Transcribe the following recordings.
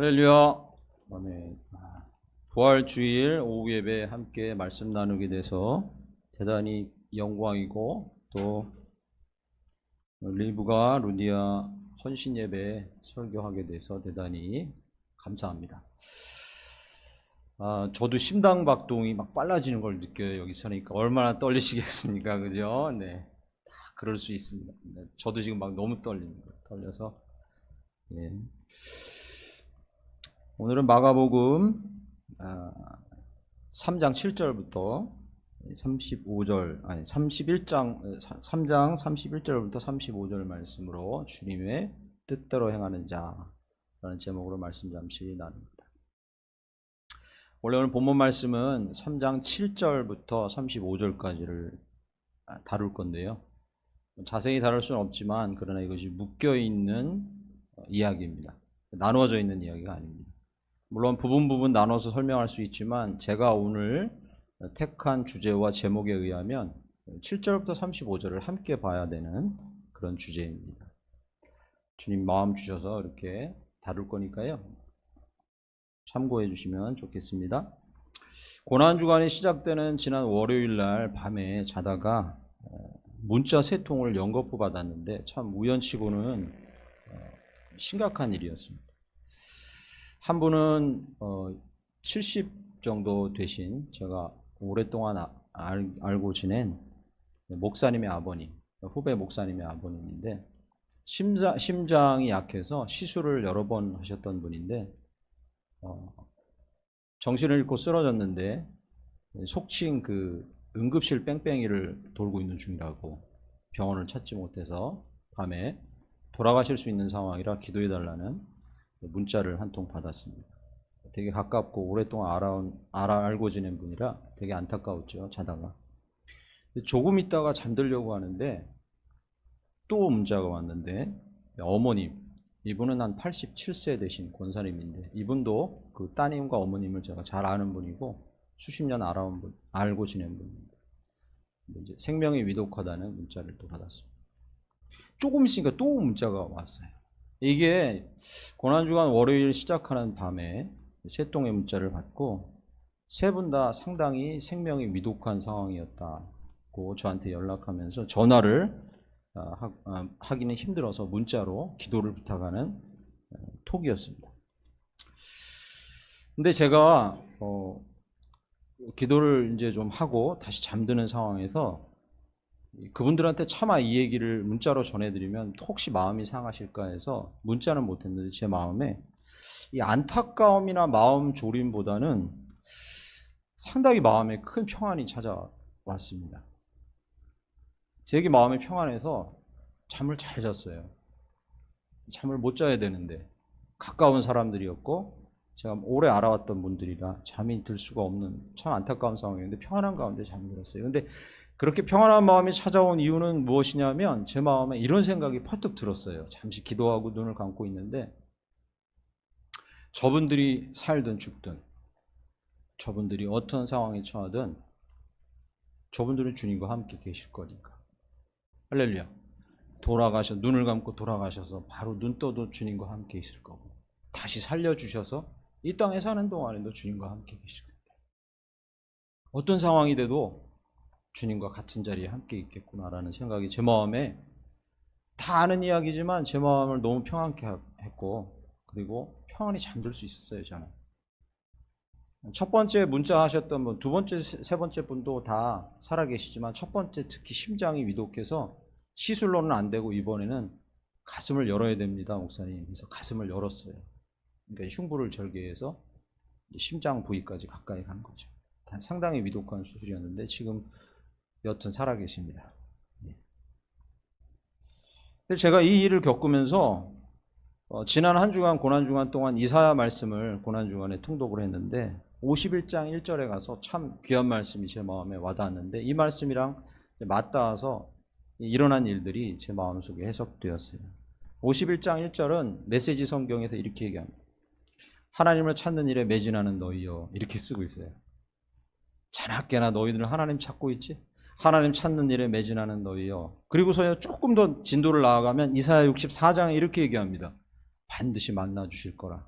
할렐루야. 아멘. 부활 주일 오후 예배 함께 말씀 나누게 돼서 대단히 영광이고, 또 리브가 루디아 헌신 예배 설교하게 돼서 대단히 감사합니다. 저도 심장 박동이 막 빨라지는 걸 느껴요. 여기 서니까 얼마나 떨리시겠습니까, 그죠? 네, 다 그럴 수 있습니다. 저도 지금 막 너무 떨려서. 예. 오늘은 마가복음 3장 7절부터 35절, 아니 3장 31절부터 35절 말씀으로 주님의 뜻대로 행하는 자라는 제목으로 말씀 잠시 나눕니다. 원래 오늘 본문 말씀은 3장 7절부터 35절까지를 다룰 건데요. 자세히 다룰 수는 없지만 그러나 이것이 묶여있는 이야기입니다. 나누어져 있는 이야기가 아닙니다. 물론 부분 나눠서 설명할 수 있지만 제가 오늘 택한 주제와 제목에 의하면 7절부터 35절을 함께 봐야 되는 그런 주제입니다. 주님 마음 주셔서 이렇게 다룰 거니까요, 참고해 주시면 좋겠습니다. 고난주간이 시작되는 지난 월요일날 밤에 자다가 문자 3통을 연거푸 받았는데 참 우연치고는 심각한 일이었습니다. 한 분은 70 정도 되신, 제가 오랫동안 알고 지낸 목사님의 아버님, 후배 목사님의 아버님인데 심장이 약해서 시술을 여러 번 하셨던 분인데 정신을 잃고 쓰러졌는데 속칭 그 응급실 뺑뺑이를 돌고 있는 중이라고, 병원을 찾지 못해서 밤에 돌아가실 수 있는 상황이라 기도해달라는 문자를 한 통 받았습니다. 되게 가깝고 오랫동안 알고 지낸 분이라 되게 안타까웠죠, 자다가. 조금 있다가 잠들려고 하는데 또 문자가 왔는데, 어머님, 이분은 한 87세 되신 권사님인데 이분도 그 따님과 어머님을 제가 잘 아는 분이고 수십 년 알고 지낸 분입니다. 이제 생명이 위독하다는 문자를 또 받았습니다. 조금 있으니까 또 문자가 왔어요. 이게 고난주간 월요일 시작하는 밤에 3통의 문자를 받고 3분 다 상당히 생명이 위독한 상황이었다고 저한테 연락하면서 전화를 하기는 힘들어서 문자로 기도를 부탁하는 톡이었습니다. 근데 제가 기도를 이제 좀 하고 다시 잠드는 상황에서 그분들한테 차마 이 얘기를 문자로 전해드리면 혹시 마음이 상하실까 해서 문자는 못했는데 제 마음에 이 안타까움이나 마음 졸임보다는 상당히 마음에 큰 평안이 찾아왔습니다. 되게 마음이 평안해서 잠을 잘 잤어요. 잠을 못 자야 되는데 가까운 사람들이었고 제가 오래 알아왔던 분들이라 잠이 들 수가 없는 참 안타까운 상황이었는데 평안한 가운데 잠이 들었어요. 근데 그렇게 평안한 마음이 찾아온 이유는 무엇이냐면 제 마음에 이런 생각이 퍼뜩 들었어요. 잠시 기도하고 눈을 감고 있는데 저분들이 살든 죽든, 저분들이 어떤 상황에 처하든 저분들은 주님과 함께 계실 거니까. 할렐루야. 눈을 감고 돌아가셔서 바로 눈 떠도 주님과 함께 있을 거고, 다시 살려주셔서 이 땅에 사는 동안에도 주님과 함께 계실 텐데, 어떤 상황이 돼도 주님과 같은 자리에 함께 있겠구나라는 생각이 제 마음에, 다 아는 이야기지만 제 마음을 너무 평안케 했고, 그리고 평안히 잠들 수 있었어요, 저는. 첫 번째 문자 하셨던 분, 두 번째, 세 번째 분도 다 살아계시지만 첫 번째 특히 심장이 위독해서 시술로는 안 되고 이번에는 가슴을 열어야 됩니다, 목사님. 그래서 가슴을 열었어요. 그러니까 흉부를 절개해서 심장 부위까지 가까이 간 거죠. 상당히 위독한 수술이었는데 지금 여튼 살아계십니다. 제가 이 일을 겪으면서 지난 한 주간 고난주간 동안 이사야 말씀을 고난주간에 통독을 했는데 51장 1절에 가서 참 귀한 말씀이 제 마음에 와닿았는데 이 말씀이랑 맞닿아서 일어난 일들이 제 마음속에 해석되었어요. 51장 1절은 메시지 성경에서 이렇게 얘기합니다. 하나님을 찾는 일에 매진하는 너희여, 이렇게 쓰고 있어요. 자나깨나 너희들은 하나님 찾고 있지? 하나님 찾는 일에 매진하는 너희여. 그리고서 조금 더 진도를 나아가면 이사야 64장에 이렇게 얘기합니다. 반드시 만나 주실 거라.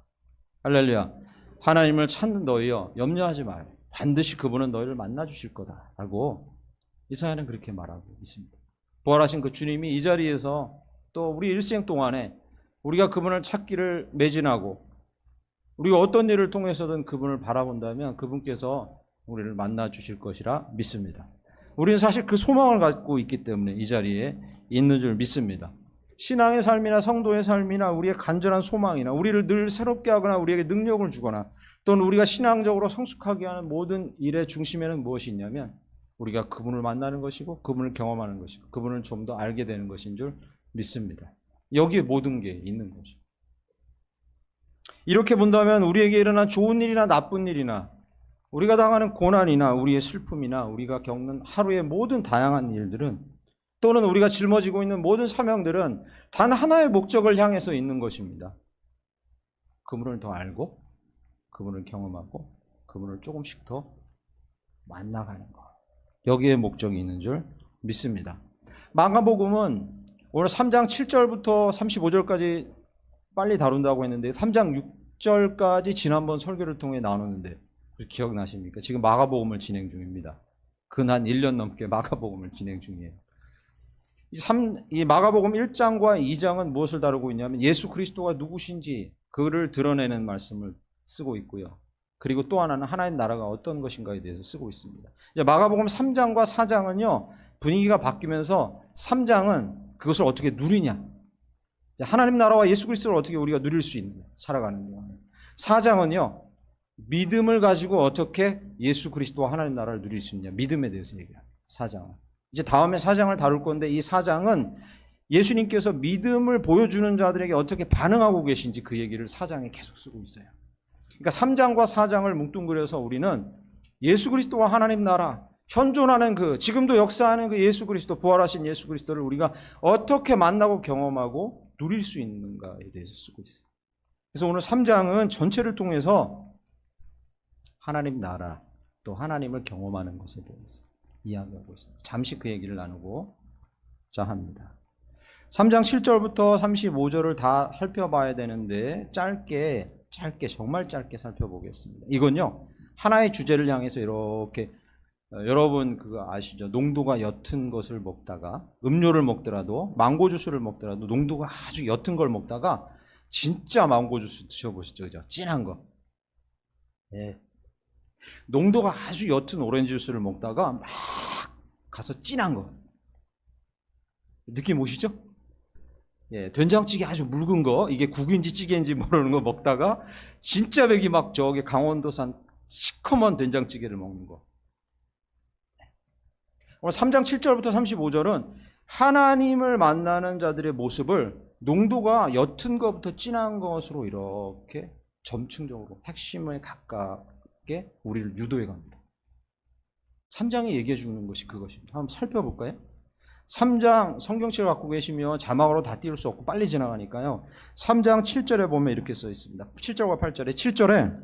할렐루야. 하나님을 찾는 너희여 염려하지 마요. 반드시 그분은 너희를 만나 주실 거다라고 이사야는 그렇게 말하고 있습니다. 부활하신 그 주님이 이 자리에서 또 우리 일생 동안에 우리가 그분을 찾기를 매진하고 우리가 어떤 일을 통해서든 그분을 바라본다면 그분께서 우리를 만나 주실 것이라 믿습니다. 우리는 사실 그 소망을 갖고 있기 때문에 이 자리에 있는 줄 믿습니다. 신앙의 삶이나 성도의 삶이나 우리의 간절한 소망이나 우리를 늘 새롭게 하거나 우리에게 능력을 주거나 또는 우리가 신앙적으로 성숙하게 하는 모든 일의 중심에는 무엇이 있냐면 우리가 그분을 만나는 것이고 그분을 경험하는 것이고 그분을 좀 더 알게 되는 것인 줄 믿습니다. 여기에 모든 게 있는 거죠. 이렇게 본다면 우리에게 일어난 좋은 일이나 나쁜 일이나 우리가 당하는 고난이나 우리의 슬픔이나 우리가 겪는 하루의 모든 다양한 일들은 또는 우리가 짊어지고 있는 모든 사명들은 단 하나의 목적을 향해서 있는 것입니다. 그분을 더 알고 그분을 경험하고 그분을 조금씩 더 만나가는 것. 여기에 목적이 있는 줄 믿습니다. 마가복음은 오늘 3장 7절부터 35절까지 빨리 다룬다고 했는데 3장 6절까지 지난번 설교를 통해 나눴는데 기억나십니까? 지금 마가복음을 진행 중입니다. 근 1년 넘게 마가복음을 진행 중이에요. 이 마가복음 1장과 2장은 무엇을 다루고 있냐면 예수 그리스도가 누구신지 그를 드러내는 말씀을 쓰고 있고요. 그리고 또 하나는 하나님 나라가 어떤 것인가에 대해서 쓰고 있습니다. 이제 마가복음 3장과 4장은요 분위기가 바뀌면서 3장은 그것을 어떻게 누리냐, 하나님 나라와 예수 그리스도를 어떻게 우리가 누릴 수 있느냐, 살아가는 거. 4장은요 믿음을 가지고 어떻게 예수 그리스도와 하나님 나라를 누릴 수 있느냐, 믿음에 대해서 얘기합니다. 4장은 이제 다음에 4장을 다룰 건데 이 4장은 예수님께서 믿음을 보여주는 자들에게 어떻게 반응하고 계신지 그 얘기를 4장에 계속 쓰고 있어요. 그러니까 3장과 4장을 뭉뚱그려서 우리는 예수 그리스도와 하나님 나라, 현존하는 그 지금도 역사하는 그 예수 그리스도, 부활하신 예수 그리스도를 우리가 어떻게 만나고 경험하고 누릴 수 있는가에 대해서 쓰고 있어요. 그래서 오늘 3장은 전체를 통해서 하나님 나라 또 하나님을 경험하는 것에 대해서 이야기하고 있습니다. 잠시 그 얘기를 나누고자 합니다. 3장 7절부터 35절을 다 살펴봐야 되는데 짧게 정말 짧게 살펴보겠습니다. 이건요 하나의 주제를 향해서 이렇게 여러분 그거 아시죠? 농도가 옅은 것을 먹다가 음료를 먹더라도 망고 주스를 먹더라도 농도가 아주 옅은 걸 먹다가 진짜 망고 주스 드셔보시죠, 그죠? 진한 거. 네. 농도가 아주 옅은 오렌지 주스를 먹다가 막 가서 진한 거. 느낌 오시죠? 예, 된장찌개 아주 묽은 거, 이게 국인지 찌개인지 모르는 거 먹다가 진짜 백이 막 저기 강원도산 시커먼 된장찌개를 먹는 거. 오늘 3장 7절부터 35절은 하나님을 만나는 자들의 모습을 농도가 옅은 것부터 진한 것으로 이렇게 점층적으로 핵심에 가깝게 우리를 유도해 갑니다. 3장이 얘기해 주는 것이 그것입니다. 한번 살펴볼까요? 3장 성경책을 갖고 계시면 자막으로 다 띄울 수 없고 빨리 지나가니까요. 3장 7절에 보면 이렇게 써 있습니다. 7절과 8절에 7절에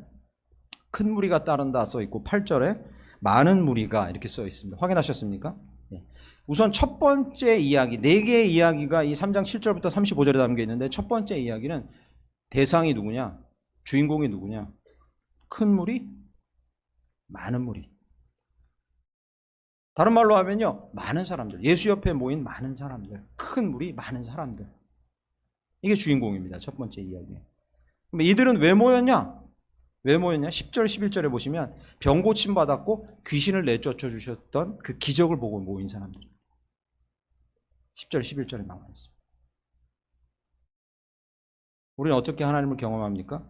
큰 무리가 따른다 써 있고 8절에 많은 무리가 이렇게 써 있습니다. 확인하셨습니까? 네. 우선 첫 번째 이야기, 4개의 이야기가 이 3장 7절부터 35절에 담겨 있는데 첫 번째 이야기는 대상이 누구냐? 주인공이 누구냐? 큰 무리, 많은 무리. 다른 말로 하면요, 많은 사람들, 예수 옆에 모인 많은 사람들, 큰 무리, 많은 사람들. 이게 주인공입니다. 첫 번째 이야기. 그럼 이들은 왜 모였냐? 왜 모였냐? 10절, 11절에 보시면 병 고침 받았고 귀신을 내쫓아 주셨던 그 기적을 보고 모인 사람들. 10절, 11절에 나와 있습니다. 우리는 어떻게 하나님을 경험합니까?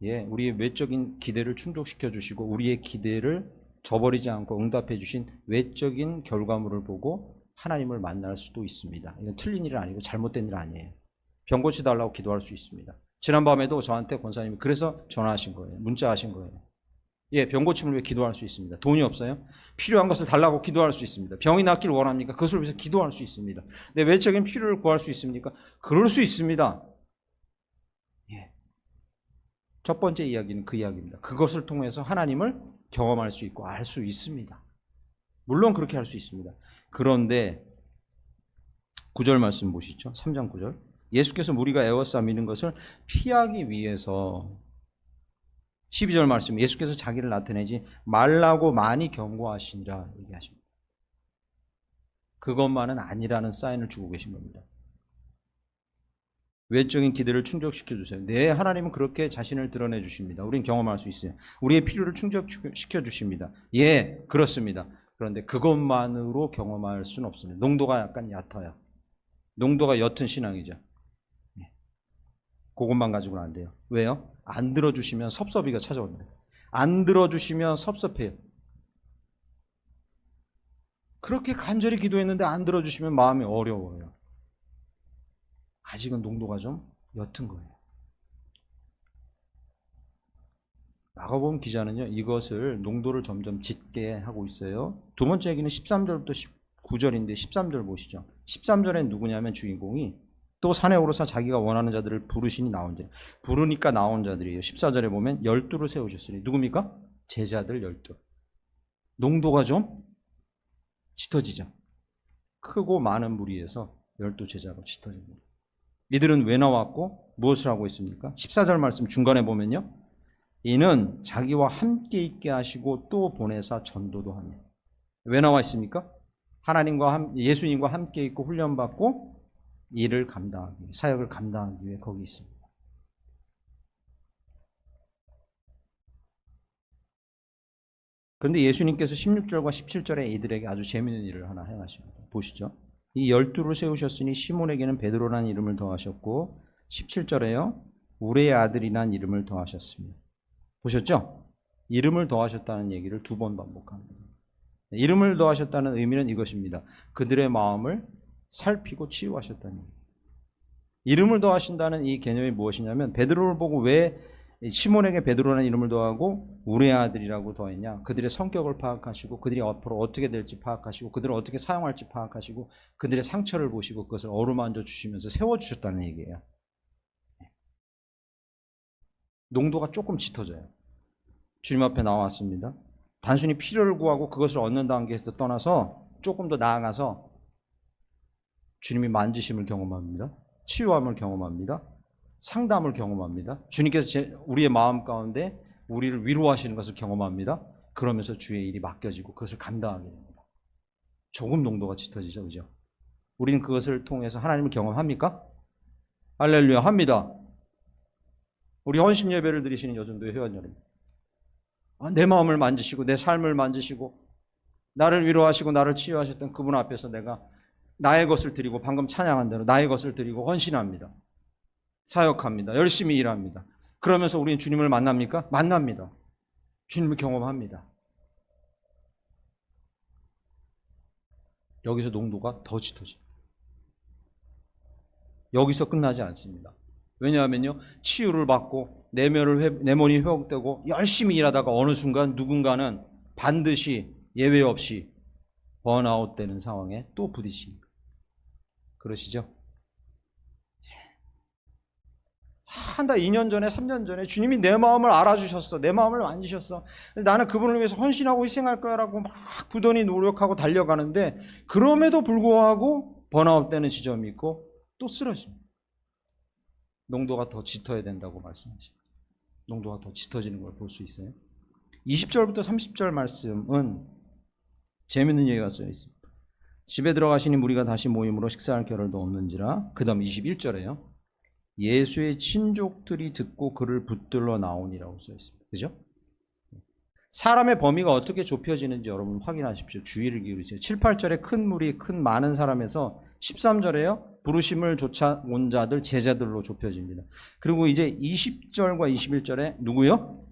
예, 우리의 외적인 기대를 충족시켜 주시고 우리의 기대를 저버리지 않고 응답해 주신 외적인 결과물을 보고 하나님을 만날 수도 있습니다. 이건 틀린 일은 아니고 잘못된 일 아니에요. 병 고치달라고 기도할 수 있습니다. 지난밤에도 저한테 권사님이 그래서 전화하신 거예요. 문자하신 거예요. 예, 병 고침을 위해 기도할 수 있습니다. 돈이 없어요? 필요한 것을 달라고 기도할 수 있습니다. 병이 낫기를 원합니까? 그것을 위해서 기도할 수 있습니다. 내 외적인 필요를 구할 수 있습니까? 그럴 수 있습니다. 예. 첫 번째 이야기는 그 이야기입니다. 그것을 통해서 하나님을 경험할 수 있고 알 수 있습니다. 물론 그렇게 할 수 있습니다. 그런데 9절 말씀 보시죠. 3장 9절. 예수께서 무리가 에워싸 미는 것을 피하기 위해서 12절 말씀, 예수께서 자기를 나타내지 말라고 많이 경고하시니라 얘기하십니다. 그것만은 아니라는 사인을 주고 계신 겁니다. 외적인 기대를 충족시켜 주세요. 네, 하나님은 그렇게 자신을 드러내 주십니다. 우린 경험할 수 있어요. 우리의 필요를 충족시켜 주십니다. 예, 그렇습니다. 그런데 그것만으로 경험할 수는 없습니다. 농도가 약간 얕아요. 농도가 옅은 신앙이죠. 그것만 가지고는 안 돼요. 왜요? 안 들어주시면 섭섭이가 찾아옵니다. 안 들어주시면 섭섭해요. 그렇게 간절히 기도했는데 안 들어주시면 마음이 어려워요. 아직은 농도가 좀 옅은 거예요. 마가복음 기자는요, 이것을 농도를 점점 짙게 하고 있어요. 두 번째 얘기는 13절부터 19절인데 13절 보시죠. 13절엔 누구냐면 주인공이 또 산에 오르사 자기가 원하는 자들을 부르시니 나온 자. 부르니까 나온 자들이에요. 14절에 보면 12를 세우셨으니 누굽니까? 제자들 12. 농도가 좀 짙어지죠. 크고 많은 무리에서 12제자로 짙어집니다. 이들은 왜 나왔고 무엇을 하고 있습니까? 14절 말씀 중간에 보면요, 이는 자기와 함께 있게 하시고 또 보내사 전도도 하며. 왜 나와 있습니까? 예수님과 함께 있고 훈련받고 일을 감당하기 위해, 사역을 감당하기 위해 거기 있습니다. 그런데 예수님께서 16절과 17절에 이들에게 아주 재미있는 일을 하나 행하십니다. 보시죠. 이 12를 세우셨으니 시몬에게는 베드로라는 이름을 더하셨고 17절에요, 우레의 아들이라는 이름을 더하셨으며. 보셨죠? 이름을 더하셨다는 얘기를 2번 반복합니다. 이름을 더하셨다는 의미는 이것입니다. 그들의 마음을 살피고 치유하셨다는 얘기예요. 이름을 더하신다는 이 개념이 무엇이냐면, 베드로를 보고 왜 시몬에게 베드로라는 이름을 더하고 우레의 아들이라고 더했냐? 그들의 성격을 파악하시고 그들이 앞으로 어떻게 될지 파악하시고 그들을 어떻게 사용할지 파악하시고 그들의 상처를 보시고 그것을 어루만져 주시면서 세워주셨다는 얘기예요. 농도가 조금 짙어져요. 주님 앞에 나왔습니다. 단순히 필요를 구하고 그것을 얻는 단계에서 떠나서 조금 더 나아가서 주님이 만지심을 경험합니다. 치유함을 경험합니다. 상담을 경험합니다. 주님께서 우리의 마음 가운데 우리를 위로하시는 것을 경험합니다. 그러면서 주의 일이 맡겨지고 그것을 감당하게 됩니다. 조금 농도가 짙어지죠, 그죠? 우리는 그것을 통해서 하나님을 경험합니까? 할렐루야, 합니다. 우리 헌신 예배를 드리시는 여전도의 회원 여러분, 내 마음을 만지시고 내 삶을 만지시고 나를 위로하시고 나를 치유하셨던 그분 앞에서 내가 나의 것을 드리고, 방금 찬양한 대로 나의 것을 드리고 헌신합니다. 사역합니다. 열심히 일합니다. 그러면서 우리는 주님을 만납니까? 만납니다. 주님을 경험합니다. 여기서 농도가 더 짙어집니다. 여기서 끝나지 않습니다. 왜냐하면요, 치유를 받고 내면이 회복되고 열심히 일하다가 어느 순간 누군가는 반드시 예외 없이 번아웃 되는 상황에 또 부딪히니까. 그러시죠? 한 달, 2년 전에, 3년 전에 주님이 내 마음을 알아주셨어. 내 마음을 만지셨어. 나는 그분을 위해서 헌신하고 희생할 거야라고 막 부단히 노력하고 달려가는데, 그럼에도 불구하고 번아웃 되는 지점이 있고 또 쓰러집니다. 농도가 더 짙어야 된다고 말씀하십니다. 농도가 더 짙어지는 걸 볼 수 있어요. 20절부터 30절 말씀은 재밌는 얘기가 써 있습니다. 집에 들어가시니 무리가 다시 모임으로 식사할 겨를도 없는지라. 그 다음 21절에요. 예수의 친족들이 듣고 그를 붙들러 나오니라고 써 있습니다. 그죠? 사람의 범위가 어떻게 좁혀지는지 여러분 확인하십시오. 주의를 기울이세요. 7, 8절에 큰 무리, 큰 많은 사람에서 13절에요. 부르심을 쫓아온 자들, 제자들로 좁혀집니다. 그리고 이제 20절과 21절에 누구요?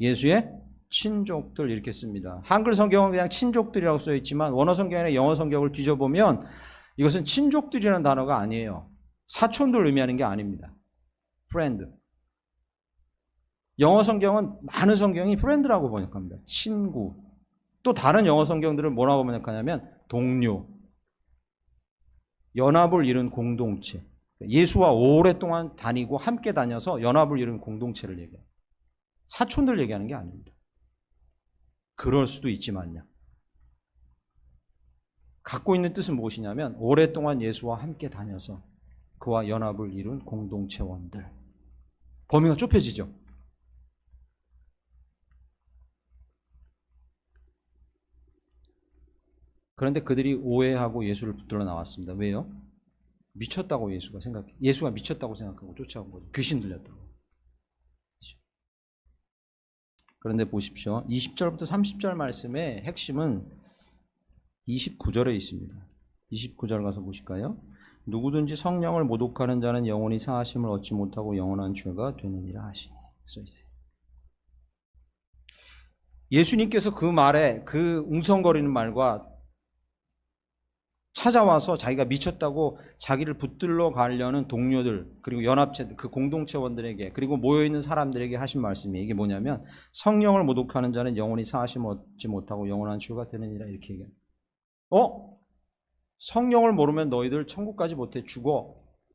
예수의 친족들 이렇게 씁니다. 한글 성경은 그냥 친족들이라고 써 있지만 원어 성경이나 영어 성경을 뒤져보면 이것은 친족들이라는 단어가 아니에요. 사촌들 의미하는 게 아닙니다. friend. 영어 성경은 많은 성경이 friend라고 번역합니다. 친구. 또 다른 영어 성경들은 뭐라고 번역하냐면 동료. 연합을 이룬 공동체. 예수와 오랫동안 다니고 함께 다녀서 연합을 이룬 공동체를 얘기해요. 사촌들 얘기하는 게 아닙니다. 그럴 수도 있지만요. 갖고 있는 뜻은 무엇이냐면 오랫동안 예수와 함께 다녀서 그와 연합을 이룬 공동체원들. 범위가 좁혀지죠. 그런데 그들이 오해하고 예수를 붙들어 나왔습니다. 왜요? 미쳤다고 예수가 미쳤다고 생각하고 쫓아온 거죠. 귀신 들렸다고. 그런데 보십시오. 20절부터 30절 말씀의 핵심은 29절에 있습니다. 29절 가서 보실까요? 누구든지 성령을 모독하는 자는 영원히 사하심을 얻지 못하고 영원한 죄가 되느니라 하시니 써있어요. 예수님께서 그 말에, 그 웅성거리는 말과 찾아와서 자기가 미쳤다고 자기를 붙들러 가려는 동료들, 그리고 연합체, 그 공동체원들에게, 그리고 모여있는 사람들에게 하신 말씀이 이게 뭐냐면, 성령을 모독하는 자는 영원히 사하심을 얻지 못하고 영원한 죄가 되느니라, 이렇게 얘기합니다. 성령을 모르면 너희들 천국까지 못해 죽어.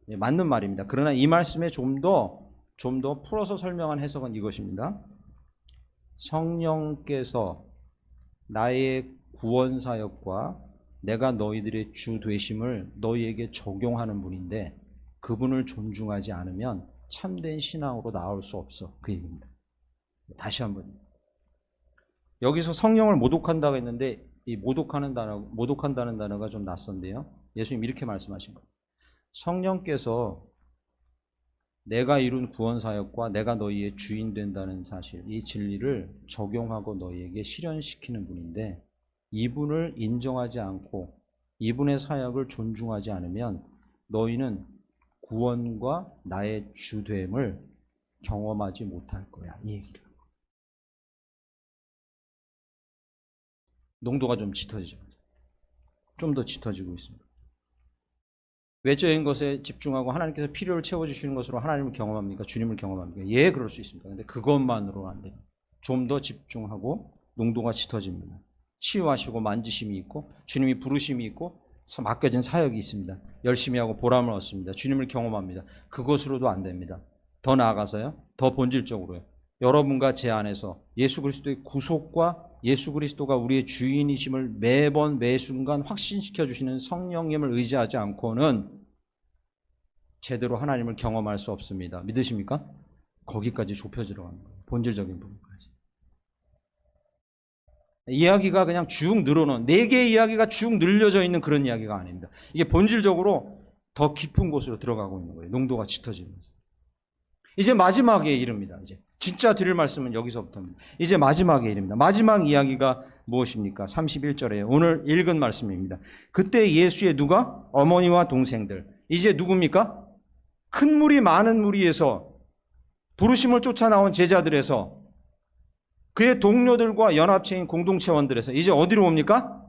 예, 맞는 말입니다. 그러나 이 말씀에 좀 더 풀어서 설명한 해석은 이것입니다. 성령께서 나의 구원 사역과 내가 너희들의 주 되심을 너희에게 적용하는 분인데 그분을 존중하지 않으면 참된 신앙으로 나올 수 없어. 그 얘기입니다. 다시 한번. 여기서 성령을 모독한다고 했는데 이 모독한다는 단어가 좀 낯선데요. 예수님 이렇게 말씀하신 거예요. 성령께서 내가 이룬 구원 사역과 내가 너희의 주인 된다는 사실, 이 진리를 적용하고 너희에게 실현시키는 분인데 이분을 인정하지 않고 이분의 사역을 존중하지 않으면 너희는 구원과 나의 주됨을 경험하지 못할 거야. 이 얘기를. 농도가 좀 짙어지죠. 좀 더 짙어지고 있습니다. 외적인 것에 집중하고 하나님께서 필요를 채워주시는 것으로 하나님을 경험합니까? 주님을 경험합니까? 예, 그럴 수 있습니다. 근데 그것만으로는 안 됩니다. 좀 더 집중하고 농도가 짙어집니다. 치유하시고 만지심이 있고 주님이 부르심이 있고 맡겨진 사역이 있습니다. 열심히 하고 보람을 얻습니다. 주님을 경험합니다. 그것으로도 안 됩니다. 더 나아가서요. 더 본질적으로요. 여러분과 제 안에서 예수 그리스도의 구속과 예수 그리스도가 우리의 주인이심을 매번 매순간 확신시켜 주시는 성령님을 의지하지 않고는 제대로 하나님을 경험할 수 없습니다. 믿으십니까? 거기까지 좁혀지러 가는 거예요. 본질적인 부분까지. 이야기가 그냥 쭉 늘어놓은 4개의 이야기가 쭉 늘려져 있는 그런 이야기가 아닙니다. 이게 본질적으로 더 깊은 곳으로 들어가고 있는 거예요. 농도가 짙어지면서. 이제 마지막에 이릅니다. 이제 진짜 드릴 말씀은 여기서부터입니다. 이제 마지막에 이릅니다. 마지막 이야기가 무엇입니까? 31절에 오늘 읽은 말씀입니다. 그때 예수의 누가? 어머니와 동생들. 이제 누굽니까? 큰 무리 많은 무리에서 부르심을 쫓아 나온 제자들에서 그의 동료들과 연합체인 공동체원들에서 이제 어디로 옵니까?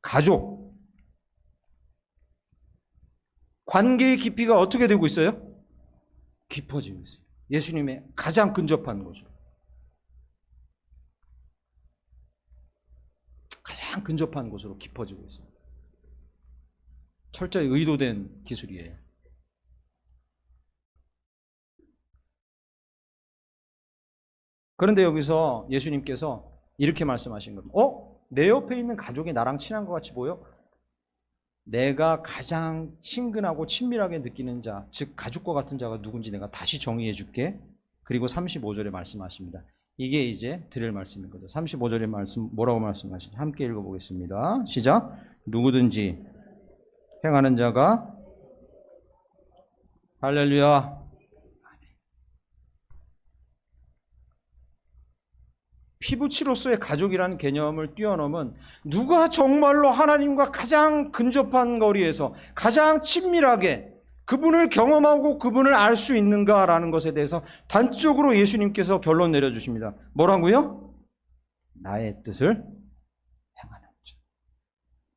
가족. 관계의 깊이가 어떻게 되고 있어요? 깊어지고 있어요. 예수님의 가장 근접한 곳으로. 가장 근접한 곳으로 깊어지고 있습니다. 철저히 의도된 기술이에요. 그런데 여기서 예수님께서 이렇게 말씀하신 겁니다. 내 옆에 있는 가족이 나랑 친한 것 같이 보여? 내가 가장 친근하고 친밀하게 느끼는 자, 즉 가족과 같은 자가 누군지 내가 다시 정의해 줄게. 그리고 35절에 말씀하십니다. 이게 이제 드릴 말씀인 거죠. 35절의 말씀 뭐라고 말씀하시죠? 함께 읽어보겠습니다. 시작. 누구든지 행하는 자가 할렐루야. 피부치로서의 가족이라는 개념을 뛰어넘은 누가 정말로 하나님과 가장 근접한 거리에서 가장 친밀하게 그분을 경험하고 그분을 알 수 있는가라는 것에 대해서 단적으로 예수님께서 결론 내려주십니다. 뭐라고요? 나의 뜻을 행하는 자.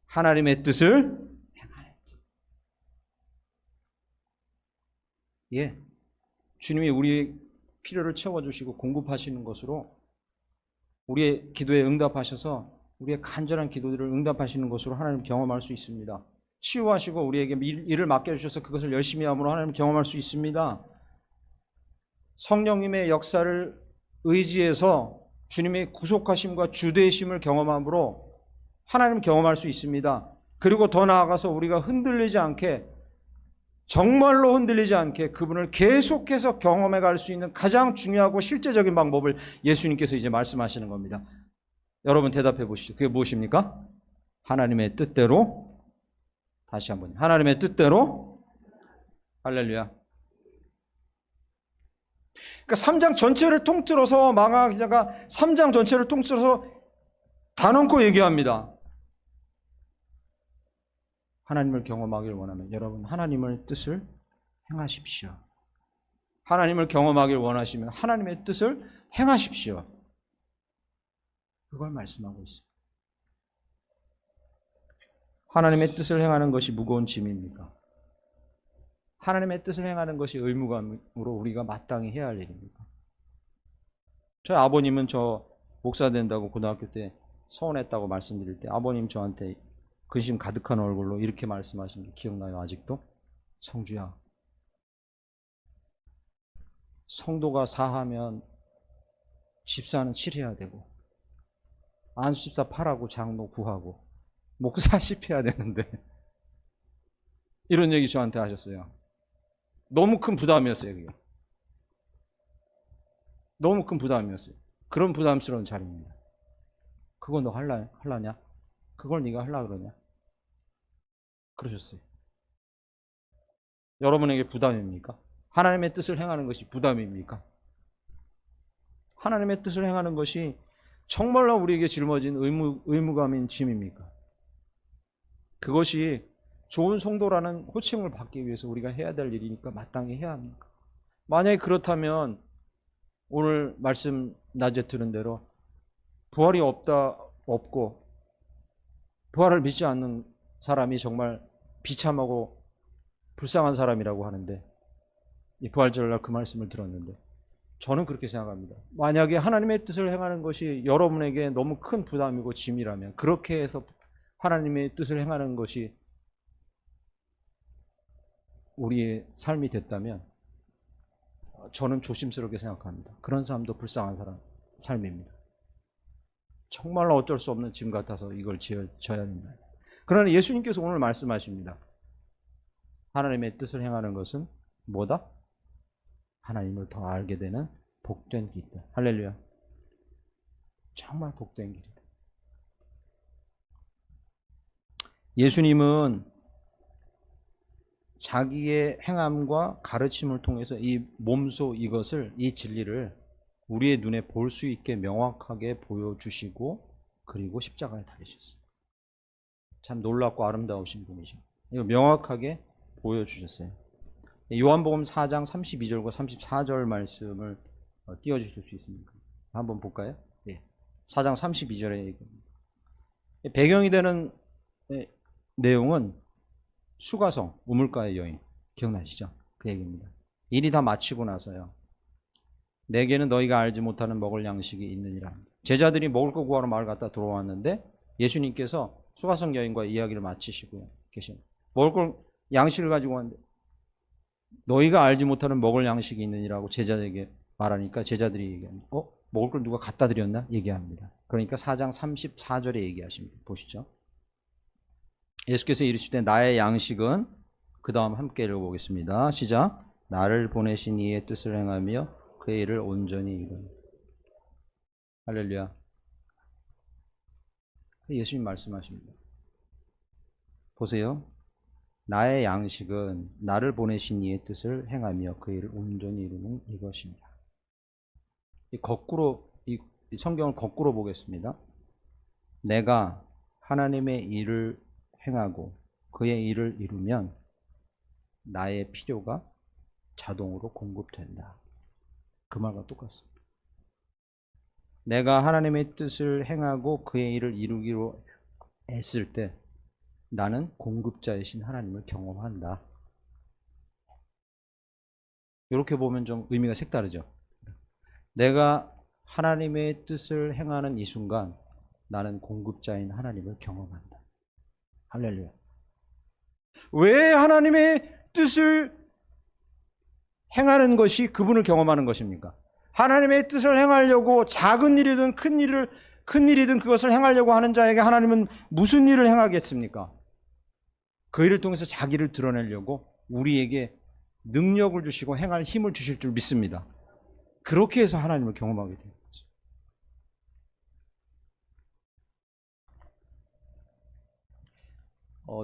하나님의 뜻을 행하는 자. 예, 주님이 우리의 필요를 채워주시고 공급하시는 것으로 우리의 기도에 응답하셔서 우리의 간절한 기도들을 응답하시는 것으로 하나님 경험할 수 있습니다. 치유하시고 우리에게 일을 맡겨주셔서 그것을 열심히 함으로 하나님 경험할 수 있습니다. 성령님의 역사를 의지해서 주님의 구속하심과 주되심을 경험함으로 하나님 경험할 수 있습니다. 그리고 더 나아가서 우리가 흔들리지 않게 정말로 흔들리지 않게 그분을 계속해서 경험해 갈 수 있는 가장 중요하고 실제적인 방법을 예수님께서 이제 말씀하시는 겁니다. 여러분 대답해 보시죠. 그게 무엇입니까? 하나님의 뜻대로, 다시 한번, 하나님의 뜻대로. 할렐루야. 그러니까 3장 전체를 통틀어서 마가 기자가 3장 전체를 통틀어서 단언코 얘기합니다. 하나님을 경험하길 원하면 여러분 하나님의 뜻을 행하십시오. 하나님을 경험하길 원하시면 하나님의 뜻을 행하십시오. 그걸 말씀하고 있어요. 하나님의 뜻을 행하는 것이 무거운 짐입니까? 하나님의 뜻을 행하는 것이 의무감으로 우리가 마땅히 해야 할 일입니까? 저희 아버님은 저 목사 된다고 고등학교 때 서운했다고 말씀드릴 때 아버님 저한테 근심 가득한 얼굴로 이렇게 말씀하신 게 기억나요? 아직도? 성주야, 성도가 사하면 집사는 칠해야 되고 안수집사 8하고 장로 9하고 목사 10해야 되는데 이런 얘기 저한테 하셨어요. 너무 큰 부담이었어요. 그게 너무 큰 부담이었어요. 그런 부담스러운 자리입니다. 그거 너 할라냐? 그걸 네가 하려고 그러냐? 그러셨어요. 여러분에게 부담입니까? 하나님의 뜻을 행하는 것이 부담입니까? 하나님의 뜻을 행하는 것이 정말로 우리에게 짊어진 의무감인 짐입니까? 그것이 좋은 성도라는 호칭을 받기 위해서 우리가 해야 될 일이니까 마땅히 해야 합니까? 만약에 그렇다면 오늘 말씀 낮에 들은 대로 부활이 없고 부활을 믿지 않는 사람이 정말 비참하고 불쌍한 사람이라고 하는데, 이 부활절날 그 말씀을 들었는데 저는 그렇게 생각합니다. 만약에 하나님의 뜻을 행하는 것이 여러분에게 너무 큰 부담이고 짐이라면, 그렇게 해서 하나님의 뜻을 행하는 것이 우리의 삶이 됐다면 저는 조심스럽게 생각합니다. 그런 사람도 불쌍한 삶입니다. 정말로 어쩔 수 없는 짐 같아서 이걸 져야 된다. 그러나 예수님께서 오늘 말씀하십니다. 하나님의 뜻을 행하는 것은 뭐다? 하나님을 더 알게 되는 복된 길이다. 할렐루야. 정말 복된 길이다. 예수님은 자기의 행함과 가르침을 통해서 이 몸소 이 진리를 우리의 눈에 볼 수 있게 명확하게 보여주시고 그리고 십자가에 달리셨어요. 참 놀랍고 아름다우신 분이죠. 이거 명확하게 보여주셨어요. 요한복음 4장 32절과 34절 말씀을 띄워주실 수 있습니까? 한번 볼까요? 예. 4장 32절의 얘기입니다. 배경이 되는 내용은 수가성, 우물가의 여인, 기억나시죠? 그 얘기입니다. 일이 다 마치고 나서요, 내게는 너희가 알지 못하는 먹을 양식이 있느니라. 제자들이 먹을 거 구하러 마을 갔다 돌아왔는데 예수님께서 수가성 여인과 이야기를 마치시고요, 계십니다. 먹을 걸 양식을 가지고 왔는데 너희가 알지 못하는 먹을 양식이 있느니라고 제자들에게 말하니까 제자들이 얘기합니다. 먹을 걸 누가 갖다 드렸나? 얘기합니다. 그러니까 4장 34절에 얘기하십니다. 보시죠. 예수께서 이르시되 나의 양식은, 그 다음 함께 읽어보겠습니다. 시작. 나를 보내신 이의 뜻을 행하며 그의 일을 온전히 이루니. 할렐루야. 예수님 말씀하십니다. 보세요. 나의 양식은 나를 보내신 이의 뜻을 행하며 그 일을 온전히 이루는 이것입니다. 이 성경을 거꾸로 보겠습니다. 내가 하나님의 일을 행하고 그의 일을 이루면 나의 필요가 자동으로 공급된다. 그 말과 똑같습니다. 내가 하나님의 뜻을 행하고 그의 일을 이루기로 했을 때 나는 공급자이신 하나님을 경험한다. 이렇게 보면 좀 의미가 색다르죠. 내가 하나님의 뜻을 행하는 이 순간 나는 공급자인 하나님을 경험한다. 할렐루야. 왜 하나님의 뜻을 행하는 것이 그분을 경험하는 것입니까? 하나님의 뜻을 행하려고 작은 일이든 큰 일이든 그것을 행하려고 하는 자에게 하나님은 무슨 일을 행하겠습니까? 그 일을 통해서 자기를 드러내려고 우리에게 능력을 주시고 행할 힘을 주실 줄 믿습니다. 그렇게 해서 하나님을 경험하게 됩니다.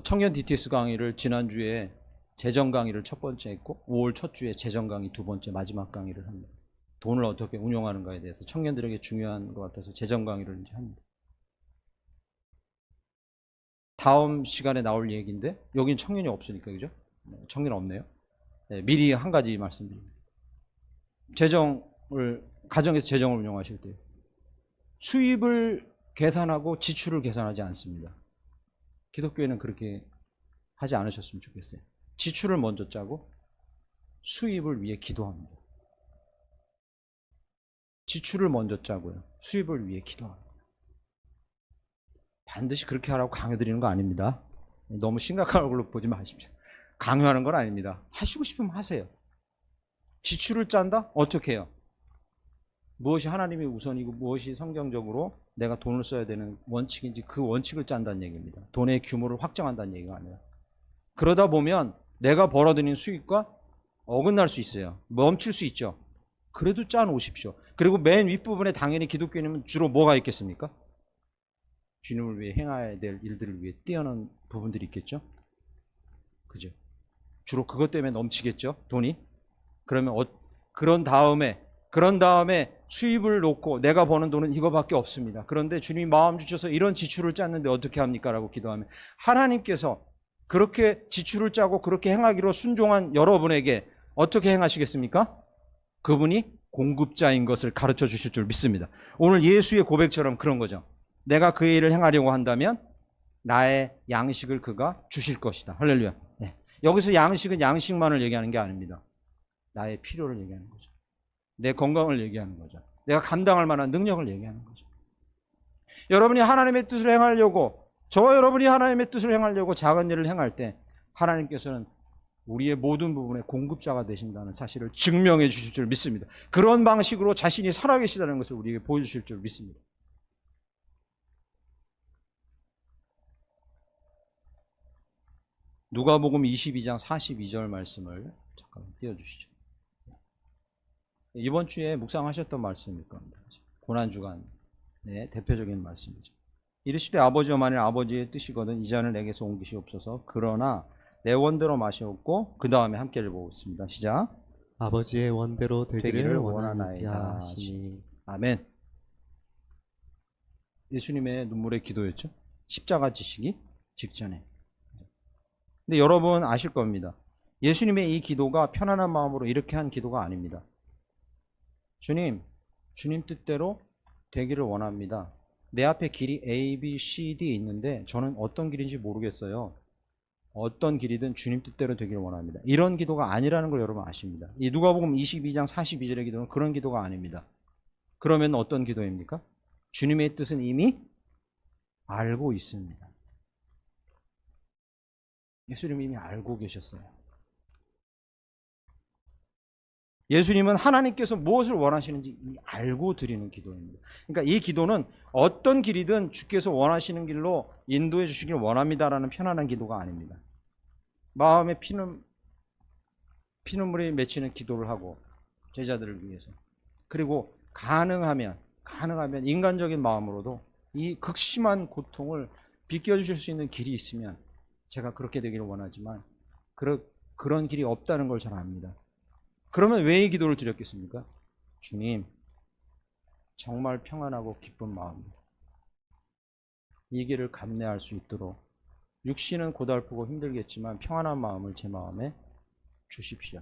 청년 DTS 강의를 지난주에 재정 강의를 첫 번째 했고 5월 첫 주에 재정 강의 두 번째 마지막 강의를 합니다. 돈을 어떻게 운용하는가에 대해서 청년들에게 중요한 것 같아서 재정 강의를 이제 합니다. 다음 시간에 나올 얘기인데 여긴 청년이 없으니까 그죠? 청년 없네요. 네, 미리 한 가지 말씀드립니다. 가정에서 재정을 운영하실 때 수입을 계산하고 지출을 계산하지 않습니다. 기독교에는 그렇게 하지 않으셨으면 좋겠어요. 지출을 먼저 짜고 수입을 위해 기도합니다. 지출을 먼저 짜고요. 수입을 위해 기도합니다. 반드시 그렇게 하라고 강요드리는 거 아닙니다. 너무 심각한 얼굴로 보지 마십시오. 강요하는 건 아닙니다. 하시고 싶으면 하세요. 지출을 짠다? 어떻게 해요? 무엇이 하나님의 우선이고 무엇이 성경적으로 내가 돈을 써야 되는 원칙인지 그 원칙을 짠다는 얘기입니다. 돈의 규모를 확정한다는 얘기가 아니라. 그러다 보면 내가 벌어들이는 수익과 어긋날 수 있어요. 멈출 수 있죠. 그래도 짜 놓으십시오. 그리고 맨 윗부분에 당연히 기독교인은 주로 뭐가 있겠습니까? 주님을 위해 행해야 될 일들을 위해 뛰어난 부분들이 있겠죠. 그죠? 주로 그것 때문에 넘치겠죠, 돈이. 그러면 그런 다음에 수입을 놓고 내가 버는 돈은 이거밖에 없습니다. 그런데 주님이 마음 주셔서 이런 지출을 짰는데 어떻게 합니까? 라고 기도하면 하나님께서 그렇게 지출을 짜고 그렇게 행하기로 순종한 여러분에게 어떻게 행하시겠습니까? 그분이 공급자인 것을 가르쳐 주실 줄 믿습니다. 오늘 예수의 고백처럼 그런 거죠. 내가 그의 일을 행하려고 한다면 나의 양식을 그가 주실 것이다. 할렐루야. 네. 여기서 양식은 양식만을 얘기하는 게 아닙니다. 나의 필요를 얘기하는 거죠. 내 건강을 얘기하는 거죠. 내가 감당할 만한 능력을 얘기하는 거죠. 여러분이 하나님의 뜻을 행하려고, 저와 여러분이 하나님의 뜻을 행하려고 작은 일을 행할 때 하나님께서는 우리의 모든 부분의 공급자가 되신다는 사실을 증명해 주실 줄 믿습니다. 그런 방식으로 자신이 살아계시다는 것을 우리에게 보여주실 줄 믿습니다. 누가복음 22장 42절 말씀을 잠깐 띄워주시죠. 이번 주에 묵상하셨던 말씀일 겁니다. 고난주간의 대표적인 말씀이죠. 이르시되 아버지여 만일 아버지의 뜻이거든 이 잔을 내게서 옮기시옵소서. 그러나 내 원대로 마시옵고 그 다음에 함께를 보겠습니다. 시작. 아버지의 원대로 되기를 원하나이다 하시니. 아멘. 예수님의 눈물의 기도였죠. 십자가 지시기 직전에. 근데 여러분 아실 겁니다. 예수님의 이 기도가 편안한 마음으로 이렇게 한 기도가 아닙니다. 주님 뜻대로 되기를 원합니다. 내 앞에 길이 A, B, C, D 있는데 저는 어떤 길인지 모르겠어요. 어떤 길이든 주님 뜻대로 되기를 원합니다. 이런 기도가 아니라는 걸 여러분 아십니다. 이 누가복음 22장 42절의 기도는 그런 기도가 아닙니다. 그러면 어떤 기도입니까? 주님의 뜻은 이미 알고 있습니다. 예수님이 이미 알고 계셨어요. 예수님은 하나님께서 무엇을 원하시는지 이미 알고 드리는 기도입니다. 그러니까 이 기도는 어떤 길이든 주께서 원하시는 길로 인도해 주시길 원합니다라는 편안한 기도가 아닙니다. 마음에 피눈물이 맺히는 기도를 하고 제자들을 위해서, 그리고 가능하면 인간적인 마음으로도 이 극심한 고통을 비껴주실 수 있는 길이 있으면 제가 그렇게 되기를 원하지만 그런 길이 없다는 걸 잘 압니다. 그러면 왜 이 기도를 드렸겠습니까? 주님, 정말 평안하고 기쁜 마음, 이 길을 감내할 수 있도록 육신은 고달프고 힘들겠지만 평안한 마음을 제 마음에 주십시오.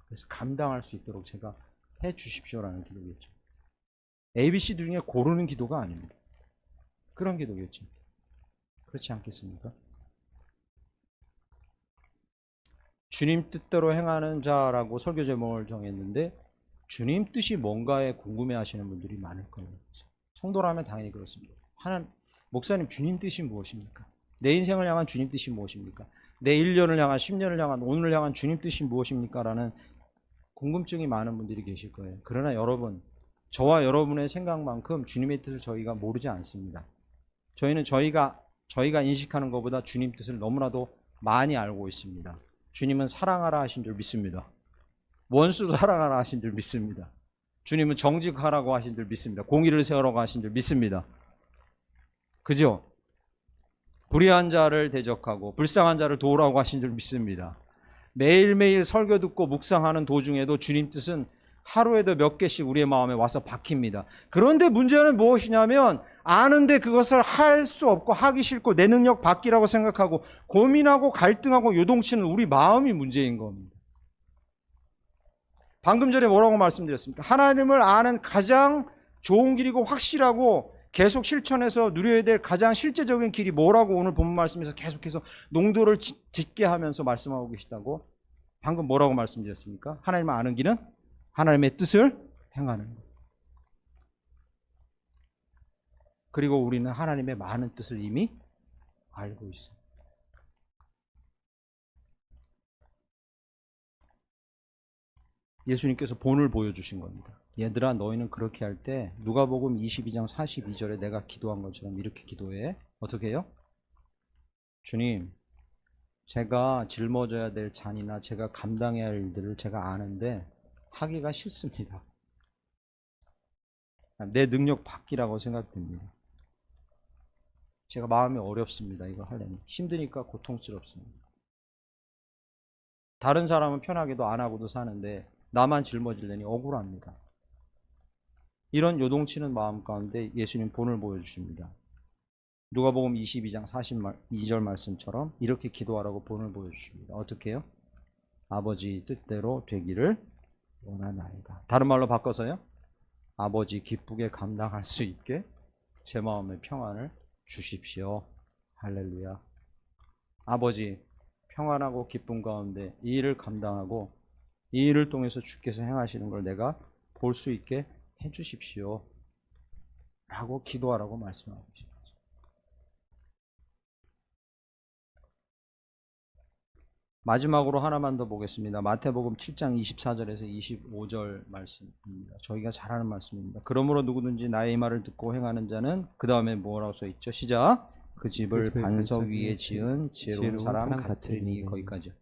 그래서 감당할 수 있도록 제가 해 주십시오라는 기도겠죠. ABC 중에 고르는 기도가 아닙니다. 그런 기도겠죠. 그렇지 않겠습니까? 주님 뜻대로 행하는 자라고 설교 제목을 정했는데 주님 뜻이 뭔가에 궁금해하시는 분들이 많을 거예요. 성도라면 당연히 그렇습니다. 목사님 주님 뜻이 무엇입니까? 내 인생을 향한 주님 뜻이 무엇입니까? 내 1년을 향한 10년을 향한 오늘을 향한 주님 뜻이 무엇입니까? 라는 궁금증이 많은 분들이 계실 거예요. 그러나 여러분, 저와 여러분의 생각만큼 주님의 뜻을 저희가 모르지 않습니다. 저희는 저희가 인식하는 것보다 주님 뜻을 너무나도 많이 알고 있습니다. 주님은 사랑하라 하신 줄 믿습니다. 원수도 사랑하라 하신 줄 믿습니다. 주님은 정직하라고 하신 줄 믿습니다. 공의를 세우라고 하신 줄 믿습니다. 그죠? 불의한 자를 대적하고 불쌍한 자를 도우라고 하신 줄 믿습니다. 매일매일 설교 듣고 묵상하는 도중에도 주님 뜻은 하루에도 몇 개씩 우리의 마음에 와서 박힙니다. 그런데 문제는 무엇이냐면 아는데 그것을 할 수 없고 하기 싫고 내 능력 밖이라고 생각하고 고민하고 갈등하고 요동치는 우리 마음이 문제인 겁니다. 방금 전에 뭐라고 말씀드렸습니까? 하나님을 아는 가장 좋은 길이고 확실하고 계속 실천해서 누려야 될 가장 실제적인 길이 뭐라고 오늘 본문 말씀에서 계속해서 농도를 짙게 하면서 말씀하고 계시다고? 방금 뭐라고 말씀드렸습니까? 하나님을 아는 길은 하나님의 뜻을 행하는 것. 그리고 우리는 하나님의 많은 뜻을 이미 알고 있습니다. 예수님께서 본을 보여주신 겁니다. 얘들아 너희는 그렇게 할 때 누가복음 22장 42절에 내가 기도한 것처럼 이렇게 기도해. 어떻게 해요? 주님, 제가 짊어져야 될 잔이나 제가 감당해야 할 일들을 제가 아는데 하기가 싫습니다. 내 능력 밖이라고 생각됩니다. 제가 마음이 어렵습니다. 이거 하려니 힘드니까 고통스럽습니다. 다른 사람은 편하게도 안 하고도 사는데 나만 짊어지려니 억울합니다. 이런 요동치는 마음 가운데 예수님 본을 보여주십니다. 누가복음 22장 42절 말씀처럼 이렇게 기도하라고 본을 보여주십니다. 어떻게 해요? 아버지 뜻대로 되기를 원하나이다. 다른 말로 바꿔서요. 아버지 기쁘게 감당할 수 있게 제 마음의 평안을 주십시오. 할렐루야. 아버지 평안하고 기쁨 가운데 이 일을 감당하고 이 일을 통해서 주께서 행하시는 걸 내가 볼 수 있게 해주십시오 라고 기도하라고 말씀하고 계십니다. 마지막으로 하나만 더 보겠습니다. 마태복음 7장 24절에서 25절 말씀입니다. 저희가 잘 아는 말씀입니다. 그러므로 누구든지 나의 말을 듣고 행하는 자는 그 다음에 뭐라고 써있죠? 시작. 그 집을 반석 위에 지은 지혜로운 사람 같으리니. 거기까지요.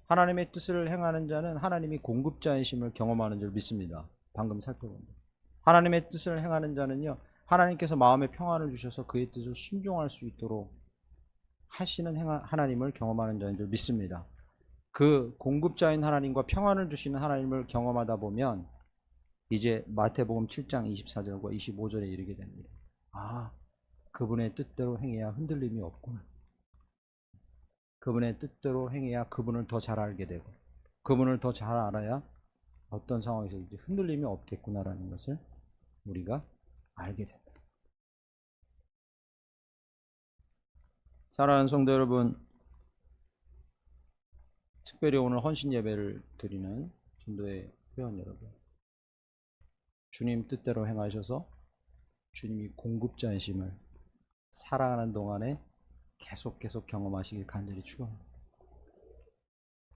하나님의 뜻을 행하는 자는 하나님이 공급자이심을 경험하는 줄 믿습니다. 방금 살펴봅니다. 하나님의 뜻을 행하는 자는요, 하나님께서 마음에 평안을 주셔서 그의 뜻을 순종할 수 있도록 하시는 하나님을 경험하는 자인 줄 믿습니다. 그 공급자인 하나님과 평안을 주시는 하나님을 경험하다 보면 이제 마태복음 7장 24절과 25절에 이르게 됩니다. 아, 그분의 뜻대로 행해야 흔들림이 없구나. 그분의 뜻대로 행해야 그분을 더 잘 알게 되고 그분을 더 잘 알아야 어떤 상황에서 이제 흔들림이 없겠구나라는 것을 우리가 알게 됩니다. 사랑하는 성도 여러분, 특별히 오늘 헌신 예배를 드리는 전도의 회원 여러분, 주님 뜻대로 행하셔서 주님이 공급자이심을 살아가는 동안에 계속 경험하시길 간절히 축원합니다.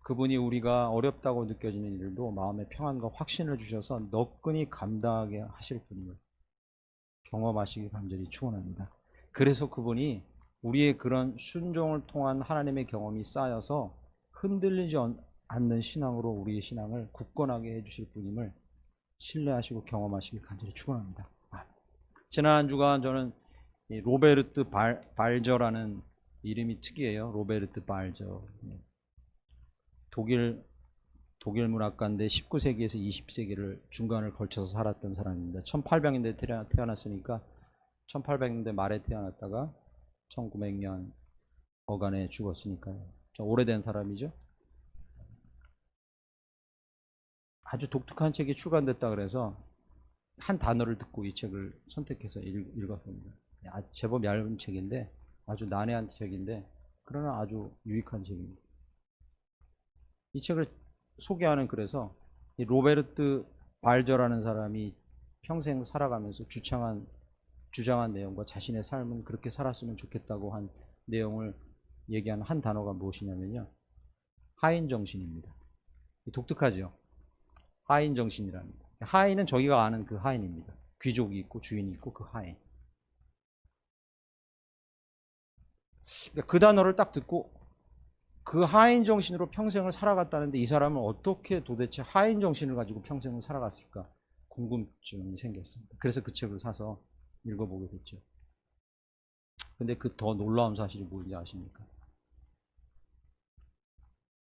그분이 우리가 어렵다고 느껴지는 일도 마음의 평안과 확신을 주셔서 너끈히 감당하게 하실 분임을 경험하시길 간절히 축원합니다. 그래서 그분이 우리의 그런 순종을 통한 하나님의 경험이 쌓여서 흔들리지 않는 신앙으로 우리의 신앙을 굳건하게 해주실 분임을 신뢰하시고 경험하시길 간절히 축원합니다. 지난 한 주간 저는 이 로베르트 발저라는 이름이 특이해요. 로베르트 발저. 독일 문학가인데 19세기에서 20세기를 중간을 걸쳐서 살았던 사람입니다. 1800년대 태어났으니까 1800년대 말에 태어났다가 1900년 어간에 죽었으니까요. 좀 오래된 사람이죠. 아주 독특한 책이 출간됐다 그래서 한 단어를 듣고 이 책을 선택해서 읽었습니다. 제법 얇은 책인데 아주 난해한 책인데 그러나 아주 유익한 책입니다. 이 책을 소개하는 글에서 이 로베르트 발저라는 사람이 평생 살아가면서 주장한 내용과 자신의 삶은 그렇게 살았으면 좋겠다고 한 내용을 얘기하는 한 단어가 무엇이냐면요, 하인 정신입니다. 독특하죠? 하인 정신이랍니다. 하인은 저희가 아는 그 하인입니다. 귀족이 있고 주인이 있고 그 하인. 그러니까 그 단어를 딱 듣고 그 하인 정신으로 평생을 살아갔다는데 이 사람은 어떻게 도대체 하인 정신을 가지고 평생을 살아갔을까 궁금증이 생겼습니다. 그래서 그 책을 사서 읽어보게 됐죠. 근데 그 더 놀라운 사실이 뭔지 아십니까?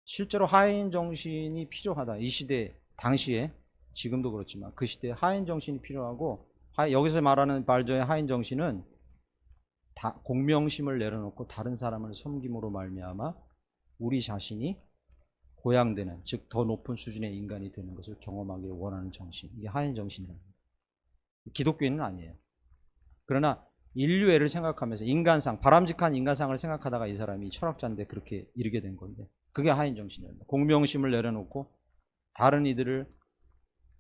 실제로 하인 정신이 필요하다. 이 시대 당시에, 지금도 그렇지만 그 시대에 하인 정신이 필요하고, 여기서 말하는 발저의 하인 정신은 공명심을 내려놓고 다른 사람을 섬김으로 말미암아 우리 자신이 고양되는, 즉 더 높은 수준의 인간이 되는 것을 경험하기를 원하는 정신, 이게 하인 정신이라는 거예요. 기독교인은 아니에요. 그러나 인류애를 생각하면서 인간상, 바람직한 인간상을 생각하다가 이 사람이 철학자인데 그렇게 이르게 된 건데, 그게 하인 정신입니다. 공명심을 내려놓고 다른 이들을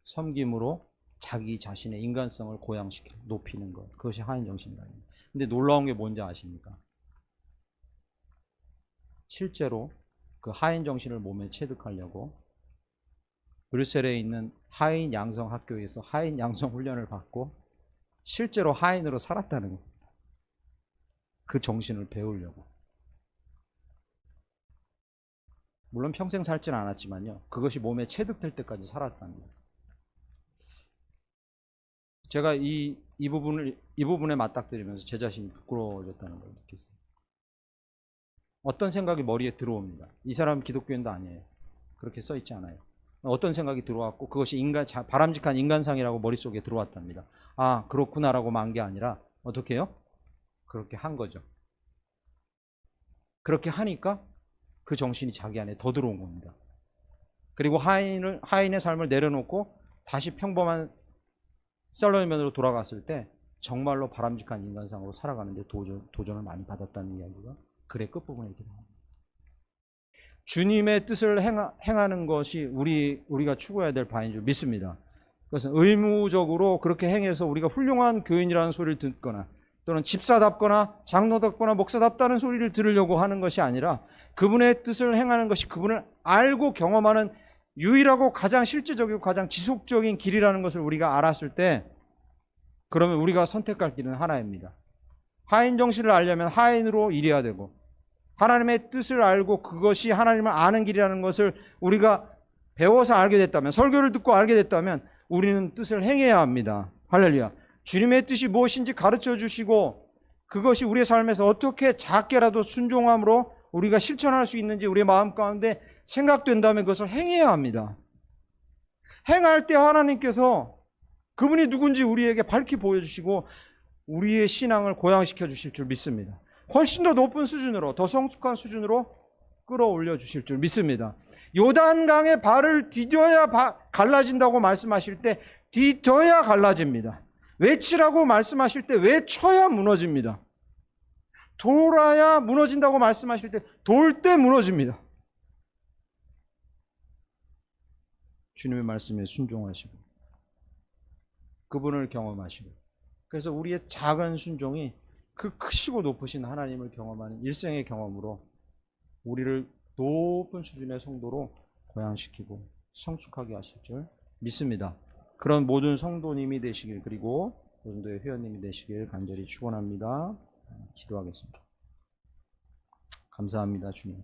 섬김으로 자기 자신의 인간성을 고양시켜 높이는 것, 그것이 하인 정신이라는 거예요. 근데 놀라운 게 뭔지 아십니까? 실제로 그 하인 정신을 몸에 체득하려고 브뤼셀에 있는 하인 양성 학교에서 하인 양성 훈련을 받고 실제로 하인으로 살았다는 겁니다. 그 정신을 배우려고. 물론 평생 살지는 않았지만요, 그것이 몸에 체득될 때까지 살았답니다. 제가 이 부분에 맞닥뜨리면서 제 자신이 부끄러워졌다는 걸 느꼈어요. 어떤 생각이 머리에 들어옵니다. 이 사람은 기독교인도 아니에요. 그렇게 써있지 않아요. 어떤 생각이 들어왔고 그것이 바람직한 인간상이라고 머릿속에 들어왔답니다. 아, 그렇구나라고 만 게 아니라 어떻게 해요? 그렇게 한 거죠. 그렇게 하니까 그 정신이 자기 안에 더 들어온 겁니다. 그리고 하인의 삶을 내려놓고 다시 평범한 썰러맨으로 돌아갔을 때 정말로 바람직한 인간상으로 살아가는데 도전을 많이 받았다는 이야기가 글의 끝부분에 이렇게 나옵니다. 주님의 뜻을 행하는 것이 우리가 추구해야 될 바인 줄 믿습니다. 그것은 의무적으로 그렇게 행해서 우리가 훌륭한 교인이라는 소리를 듣거나 또는 집사답거나 장로답거나 목사답다는 소리를 들으려고 하는 것이 아니라 그분의 뜻을 행하는 것이 그분을 알고 경험하는 유일하고 가장 실제적이고 가장 지속적인 길이라는 것을 우리가 알았을 때, 그러면 우리가 선택할 길은 하나입니다. 하인 정신을 알려면 하인으로 일해야 되고, 하나님의 뜻을 알고 그것이 하나님을 아는 길이라는 것을 우리가 배워서 알게 됐다면, 설교를 듣고 알게 됐다면 우리는 뜻을 행해야 합니다. 할렐루야. 주님의 뜻이 무엇인지 가르쳐 주시고 그것이 우리의 삶에서 어떻게 작게라도 순종함으로 우리가 실천할 수 있는지 우리의 마음 가운데 생각된다면 그것을 행해야 합니다. 행할 때 하나님께서 그분이 누군지 우리에게 밝히 보여주시고 우리의 신앙을 고양시켜 주실 줄 믿습니다. 훨씬 더 높은 수준으로, 더 성숙한 수준으로 끌어올려 주실 줄 믿습니다. 요단강에 발을 디뎌야 갈라진다고 말씀하실 때 디뎌야 갈라집니다. 외치라고 말씀하실 때 외쳐야 무너집니다. 돌아야 무너진다고 말씀하실 때 돌 때 무너집니다. 주님의 말씀에 순종하시고 그분을 경험하시고, 그래서 우리의 작은 순종이 그 크시고 높으신 하나님을 경험하는 일생의 경험으로 우리를 높은 수준의 성도로 고양시키고 성숙하게 하실 줄 믿습니다. 그런 모든 성도님이 되시길, 그리고 고린도의 회원님이 되시길 간절히 축원합니다. 기도하겠습니다. 감사합니다, 주님.